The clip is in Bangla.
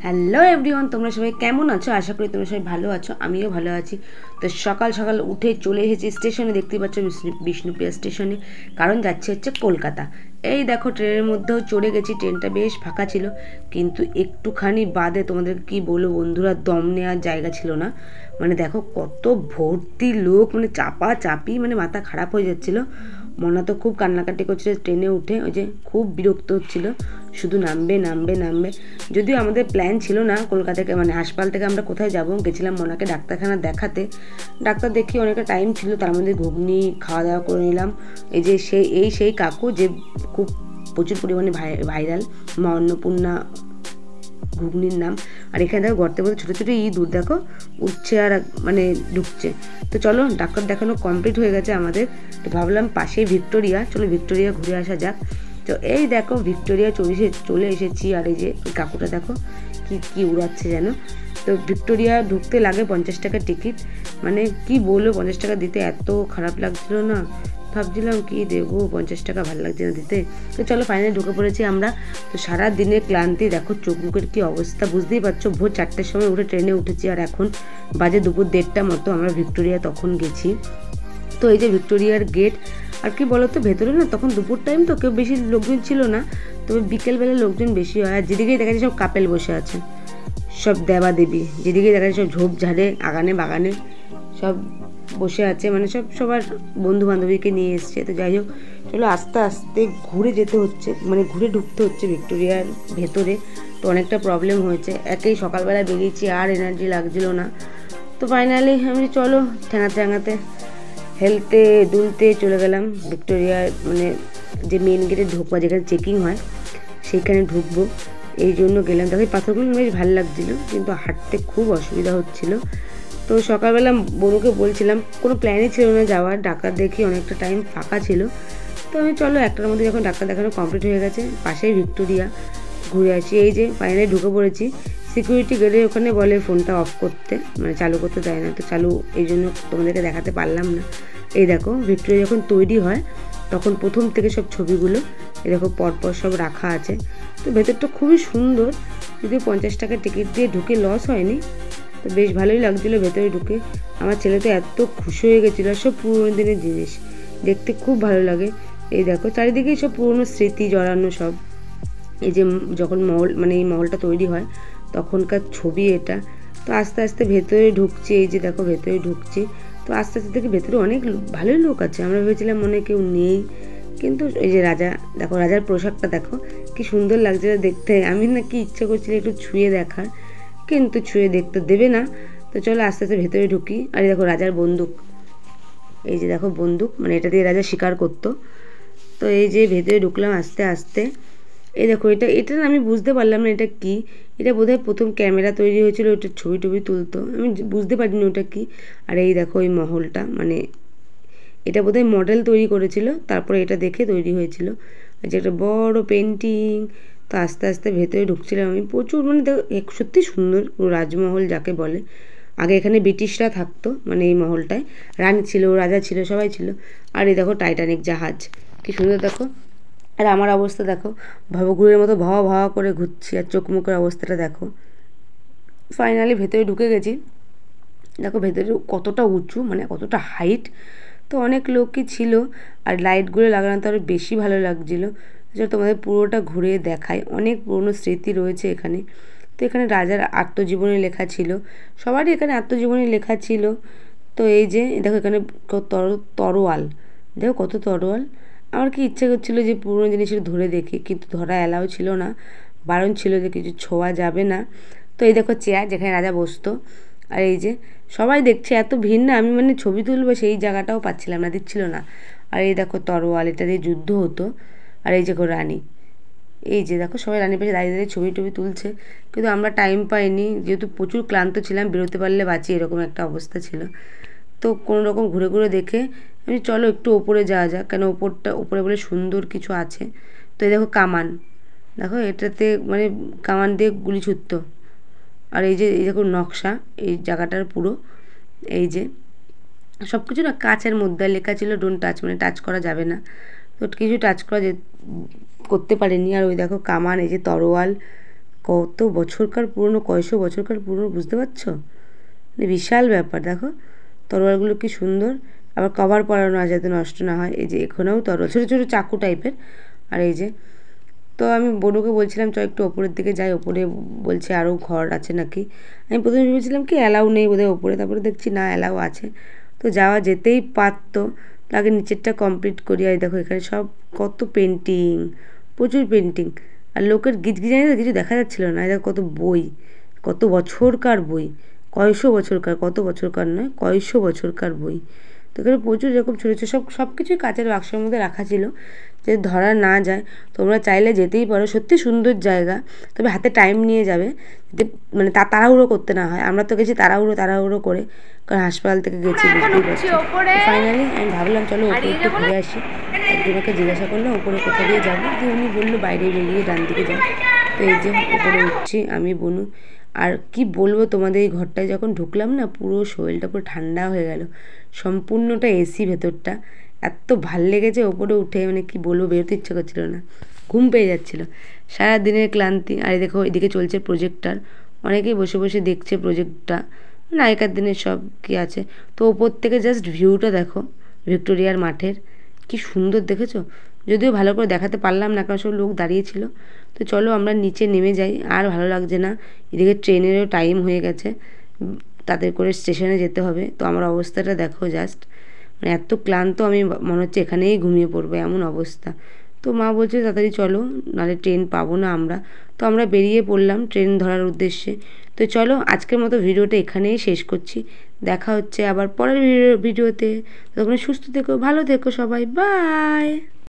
হ্যালো এভরিওয়ান, তোমরা সবাই কেমন আছো? আশা করি তোমরা সবাই ভালো আছো, আমিও ভালো আছি। তো সকাল সকাল উঠে চলে এসেছি স্টেশনে, দেখতে পাচ্ছ বিষ্ণুপ্রিয়া স্টেশনে, কারণ যাচ্ছে হচ্ছে কলকাতা। এই দেখো ট্রেনের মধ্যেও চড়ে গেছি, ট্রেনটা বেশ ফাঁকা ছিল, কিন্তু একটুখানি বাদে তোমাদের কি বলবো বন্ধুরা, দম নেওয়ার জায়গা ছিল না। মানে দেখো কত ভর্তি লোক, মানে চাপা চাপি, মানে মাথা খারাপ হয়ে যাচ্ছিল। মনা তো খুব কান্নাকাটি করছিল ট্রেনে উঠে, ওই যে খুব বিরক্ত হচ্ছিল, শুধু নামবে নামবে নামবে। যদিও আমাদের প্ল্যান ছিল না কলকাতা থেকে, মানে হাসপাতাল থেকে আমরা কোথায় যাব, গেছিলাম মনাকে ডাক্তারখানা দেখাতে। ডাক্তার দেখি অনেকটা টাইম ছিল, তার মধ্যে ঘুগনি খাওয়া দাওয়া করে নিলাম। এই যে সেই কাকু যে খুব প্রচুর পরিমাণে ভাইরাল, মা অন্নপূর্ণা ঘুগনির নাম। আর এখানে দেখো গর্তের মধ্যে ছোটো ছোটো ইঁদুর দেখো উঠছে আর মানে ঢুকছে। তো চলো, ডাক্তার দেখানো কমপ্লিট হয়ে গেছে আমাদের, তো ভাবলাম পাশেই ভিক্টোরিয়া, চলো ভিক্টোরিয়া ঘুরে আসা যাক। তো এই দেখো ভিক্টোরিয়া চলে এসেছি। আর এই যে কাকুটা দেখো কি উড়াচ্ছে যেন। তো ভিক্টোরিয়া ঢুকতে লাগে 50 টাকা টিকিট, মানে কি বলবো 50 টাকা দিতে এত খারাপ লাগছিল না, ভাবছিলাম কি দেবো, 50 টাকা ভালো লাগছে না দিতে। তো চলো ফাইনালি ঢুকে পড়েছি আমরা। তো সারা দিনের ক্লান্তি দেখো, চোখ মুখের কি অবস্থা বুঝতেই পারছো। ভোর 4টের সময় উঠে ট্রেনে উঠেছি, আর এখন বাজে দুপুর 1:30 মতো, আমরা ভিক্টোরিয়া তখন গেছি। তো এই যে ভিক্টোরিয়ার গেট। আর কি বলতো, ভেতরে না তখন দুপুর টাইম তো কেউ বেশি লোকজন ছিল না, তবে বিকেলবেলা লোকজন বেশি হয়। আর যেদিকেই দেখা যায় সব কাপেল বসে আছে, সব দেবা দেবী, যেদিকে দেখা যায় সব ঝোপঝাড়ে আগানে বাগানে সব বসে আছে, মানে সবার বন্ধু বান্ধবীকে নিয়ে এসছে। তো যাই হোক, চলো আস্তে আস্তে ঘুরে যেতে হচ্ছে, মানে ঘুরে ঢুকতে হচ্ছে ভিক্টোরিয়ার ভেতরে। তো অনেকটা প্রবলেম হয়েছে, একেই সকালবেলা বেরিয়েছি আর এনার্জি লাগছিল না। তো ফাইনালি আমি চলো ঠ্যাঙাতে হেলতে দুলতে চলে গেলাম ভিক্টোরিয়ার, মানে যে মেন গেটে ঢুকবো, যেখানে চেকিং হয় সেইখানে ঢুকবো, এই জন্য গেলাম। দেখো পাথরগুলো বেশ ভালো লাগছিলো, কিন্তু হাঁটতে খুব অসুবিধা হচ্ছিলো। তো সকালবেলা বনুকে বলছিলাম, কোনো প্ল্যানই ছিল না যাওয়ার, ডাক্তার দেখি অনেকটা টাইম ফাঁকা ছিল। তো আমি চলো 1টার মধ্যে যখন ডাক্তার দেখানো কমপ্লিট হয়ে গেছে, পাশেই ভিক্টোরিয়া, ঘুরে আসি। এই যে ফাইনালি ঢুকে পড়েছি। সিকিউরিটি গার্ডে ওখানে বলে ফোনটা অফ করতে, মানে চালু করতে দেয় না, তো চালু এই জন্য তোমাদেরকে দেখাতে পারলাম না। এই দেখো ভিক্টোরিয়া যখন তৈরি হয় তখন প্রথম থেকে সব ছবিগুলো এই দেখো পরপর সব রাখা আছে। তো ভেতরটা খুবই সুন্দর, যদি 50 টাকা টিকিট দিয়ে ঢুকে লস হয়নি, তো বেশ ভালোই লাগছিলো ভেতরে ঢুকে। আমার ছেলে তো এত খুশি হয়ে গেছিলো, সব পুরোনো দিনের জিনিস দেখতে খুব ভালো লাগে। এই দেখো চারিদিকেই সব পুরোনো স্মৃতি জড়ানো সব। এই যে যখন মানে এই মহলটা তৈরি হয় তখনকার ছবি এটা। তো আস্তে আস্তে ভেতরে ঢুকছি, এই যে দেখো ভেতরে ঢুকছি। তো আস্তে আস্তে দেখি ভেতরে অনেক ভালোই লোক আছে, আমরা ভেবেছিলাম মনে কেউ নেই, কিন্তু এই যে রাজা দেখো, রাজার পোশাকটা দেখো কি সুন্দর লাগছে দেখতে। আমি না কি ইচ্ছা করছিল একটু ছুঁয়ে দেখার, কিন্তু ছুঁয়ে দেখতে দেবে না। তো চলো আস্তে আস্তে ভেতরে ঢুকি। আর দেখো রাজার বন্দুক, এই যে দেখো বন্দুক, মানে এটা দিয়ে রাজা শিকার করতো। তো এই যে ভেতরে ঢুকলাম আস্তে আস্তে। এই দেখো এটা আমি বুঝতে পারলাম না এটা কি। এটা বোধহয় প্রথম ক্যামেরা তৈরি হয়েছিল, ওটা ছবি টবি তুলতো, আমি বুঝতে পারিনি ওটা কি। আর এই দেখো ওই মহলটা, মানে এটা বোধহয় মডেল তৈরি করেছিল, তারপরে এটা দেখে তৈরি হয়েছিল। যে একটা বড় পেন্টিং। তো আস্তে আস্তে ভেতরে ঢুকছিলাম আমি, প্রচুর মানে সত্যি সুন্দর, রাজমহল যাকে বলে। আগে এখানে ব্রিটিশরা থাকতো, মানে এই মহলটায় রানী ছিল, রাজা ছিল, সবাই ছিল। আর এই দেখো টাইটানিক জাহাজ, কি সুন্দর দেখো। আর আমার অবস্থা দেখো, ভবঘুরের মতো ভাওয়া ভাওয়া করে ঘুরছি, আর চোখ মুখের অবস্থাটা দেখো। ফাইনালি ভেতরে ঢুকে গেছি। দেখো ভেতরে কতটা উঁচু, মানে কতটা হাইট। তো অনেক লোকই ছিল, আর লাইটগুলো লাগানো তো আরও বেশি ভালো লাগছিলো। যেটা তোমাদের পুরোটা ঘুরে দেখায়, অনেক পুরনো স্মৃতি রয়েছে এখানে। তো এখানে রাজার আত্মজীবনী লেখা ছিল, সবারই এখানে আত্মজীবনী লেখা ছিল। তো এই যে দেখো এখানে তরোয়াল, দেখো কত তরোয়াল। আমার কি ইচ্ছে করছিলো যে পুরনো জিনিসগুলো ধরে দেখি, কিন্তু ধরা অ্যালাউ ছিল না, বারণ ছিল যে কিছু ছোঁয়া যাবে না। তো এই দেখো চেয়ার, যেখানে রাজা বসতো। আর এই যে সবাই দেখছে, এত ভিড় না, আমি মানে ছবি তুলবো সেই জায়গাটাও পাচ্ছিলাম না, দিচ্ছিল না। আর এই দেখো তরোয়াল, এটা দিয়ে যুদ্ধ হতো। আর এই দেখো রানী, এই যে দেখো সবাই রানীর পাশে দাঁড়িয়ে দাঁড়িয়ে ছবি টবি তুলছে, কিন্তু আমরা টাইম পাইনি, যেহেতু প্রচুর ক্লান্ত ছিলাম, বেরোতে পারলে বাঁচি এরকম একটা অবস্থা ছিল। তো কোনো রকম ঘুরে ঘুরে দেখে আমি চলো একটু ওপরে যাওয়া যাক, কেন ওপরে বলে সুন্দর কিছু আছে। তো এই দেখো কামান, দেখো এটাতে মানে কামান দিয়ে গুলি ছুটতো। আর এই যে এই দেখো নকশা এই জায়গাটার পুরো, এই যে সব কিছু না কাচের মধ্যে লেখা ছিল ডোন্ট টাচ, মানে টাচ করা যাবে না। তো তো কিছু টাচ করা করতে পারেনি। আর ওই দেখো কামান, এই যে তরোয়াল, কত বছরকার পুরনো, কয়শো বছরকার পুরনো, বুঝতে পারছো? মানে বিশাল ব্যাপার। দেখো তরোয়ালগুলো কি সুন্দর, আবার কভার পরানো আছে যাতে নষ্ট না হয়। এই যে এখানেও তরোয়াল, ছোটো ছোটো চাকু টাইপের। আর এই যে, তো আমি বনুকে বলছিলাম চ একটু ওপরের দিকে যাই, ওপরে বলছে আরও ঘর আছে নাকি। আমি প্রথমে ভেবেছিলাম কি অ্যালাউ নেই বোধহয় ওপরে, তারপরে দেখছি না অ্যালাউ আছে, তো যাওয়া যেতেই পারতো। আগে নিচেরটা কমপ্লিট করি। আর দেখো এখানে সব কত পেন্টিং, প্রচুর পেন্টিং, আর লোকের গিজগিজানি না কিছু দেখা যাচ্ছিলো না। দেখো কত বই, কত বছরকার বই, কয়শো বছরকার, কত বছরকার নয়, কয়শো বছরকার বই। তো এখানে প্রচুর এরকম ছোটো ছোটো সব কিছুই কাচের বাক্সের মধ্যে রাখা ছিল, যে ধরা না যায়। তোমরা চাইলে যেতেই পারো, সত্যি সুন্দর জায়গা, তবে হাতে টাইম নিয়ে যাবে, যাতে মানে তাড়াহুড়ো করতে না হয়। আমরা তো গেছি তাড়াহুড়ো করে, কারণ হাসপাতাল থেকে গেছি, বুঝতেই পারছি। ফাইনালি আমি ভাবলাম চলো ওপরে একটু ঘুরে আসি। একজনকে জিজ্ঞাসা করলাম ওপরে কোথা দিয়ে যাবো, দিয়ে উনি বললো বাইরে বেরিয়ে ডান দিকে যাও। তো এই যে ওপরে উঠছি আমি, বনু। আর কি বলবো তোমাদের, এই ঘরটায় যখন ঢুকলাম না, পুরো শরীরটা পুরো ঠান্ডা হয়ে গেল। সম্পূর্ণটা এসি ভেতরটা, এত ভাল লেগেছে ওপরে উঠে, মানে কি বলবো, বেরোতে ইচ্ছা করছিল না, ঘুম পেয়ে যাচ্ছিলো, সারা দিনের ক্লান্তি। আর দেখো এদিকে চলছে প্রজেক্টর, অনেকেই বসে বসে দেখছে প্রজেক্টটা, মানে আগেকার দিনের সব কি আছে। তো ওপর থেকে জাস্ট ভিউটা দেখো, ভিক্টোরিয়ার মাঠের, কি সুন্দর দেখেছো। যদিও ভালো করে দেখাতে পারলাম না, কারণ সব লোক দাঁড়িয়েছিল। তো চলো আমরা নিচে নেমে যাই, আর ভালো লাগছে না। এদিকে ট্রেনেরও টাইম হয়ে গেছে, তাদের করে স্টেশনে যেতে হবে। তো আমার অবস্থাটা দেখো জাস্ট, মানে এত ক্লান্ত, আমি মনে হচ্ছে এখানেই ঘুমিয়ে পড়বো এমন অবস্থা। তো মা বলছে তাড়াতাড়ি চলো, নাহলে ট্রেন পাবো না আমরা। তো আমরা বেরিয়ে পড়লাম ট্রেন ধরার উদ্দেশ্যে। তো চলো আজকের মতো ভিডিওটা এখানেই শেষ করছি, দেখা হচ্ছে আবার পরের ভিডিওতে। তখন সুস্থ থেকো, ভালো থেকো সবাই, বাই।